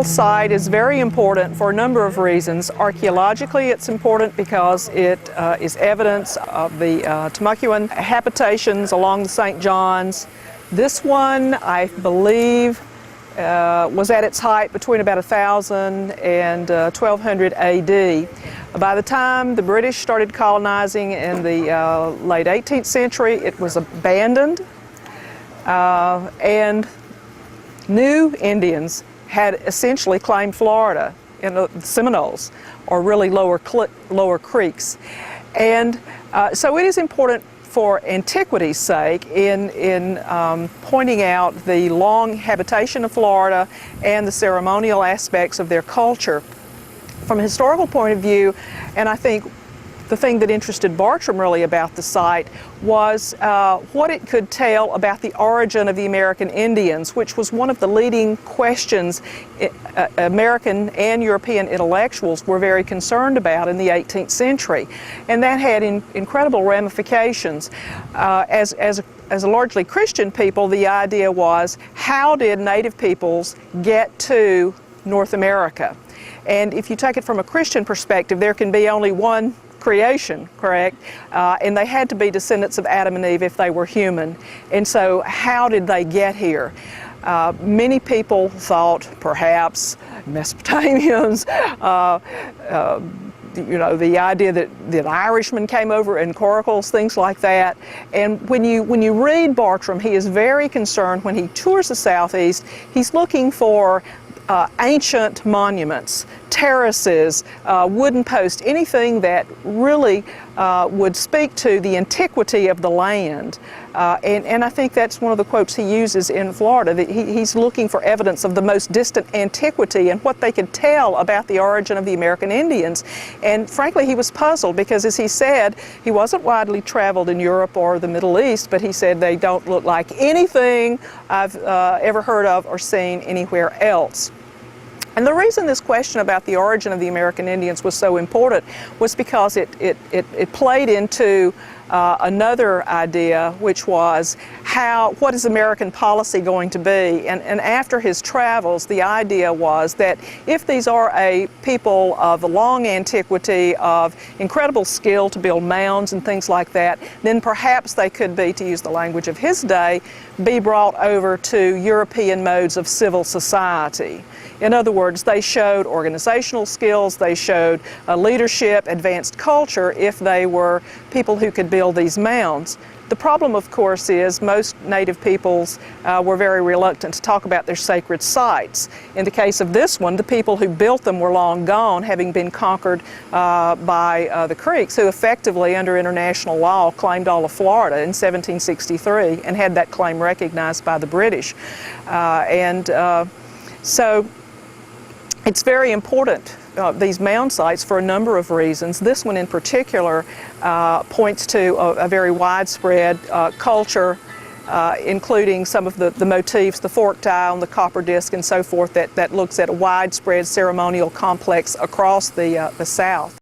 site is very important for a number of reasons. Archaeologically, it's important because it is evidence of the Timucuan habitations along the St. John's. This one, I believe, was at its height between about 1000 and 1200 AD. By the time the British started colonizing in the late 18th century, it was abandoned, and new Indians had essentially claimed Florida in the Seminoles, or really lower creeks. And so it is important for antiquity's sake in pointing out the long habitation of Florida and the ceremonial aspects of their culture. From a historical point of view, and I think the thing that interested Bartram really about the site was what it could tell about the origin of the American Indians, which was one of the leading questions American and European intellectuals were very concerned about in the 18th century. And that had incredible ramifications. As a largely Christian people, the idea was, how did native peoples get to North America? And if you take it from a Christian perspective, there can be only one creation, correct? And they had to be descendants of Adam and Eve if they were human. And so how did they get here? Many people thought perhaps Mesopotamians, you know, the idea that Irishmen came over in coracles, things like that. And when you read Bartram, he is very concerned when he tours the Southeast. He's looking for ancient monuments, terraces, wooden posts, anything that really would speak to the antiquity of the land. And I think that's one of the quotes he uses in Florida, that he's looking for evidence of the most distant antiquity and what they could tell about the origin of the American Indians. And frankly, he was puzzled because, as he said, he wasn't widely traveled in Europe or the Middle East, but he said they don't look like anything I've ever heard of or seen anywhere else. And the reason this question about the origin of the American Indians was so important was because it played into another idea, which was what is American policy going to be? And after his travels, the idea was that if these are a people of long antiquity, of incredible skill to build mounds and things like that, then perhaps they could be, to use the language of his day, be brought over to European modes of civil society. In other words, they showed organizational skills, they showed leadership, advanced culture, if they were people who could build these mounds. The problem, of course, is most native peoples were very reluctant to talk about their sacred sites. In the case of this one, the people who built them were long gone, having been conquered by the Creeks, who effectively, under international law, claimed all of Florida in 1763 and had that claim recognized by the British. So it's very important, these mound sites, for a number of reasons. This one in particular points to a very widespread culture, including some of the motifs, the forked eye on the copper disc and so forth, that looks at a widespread ceremonial complex across the South.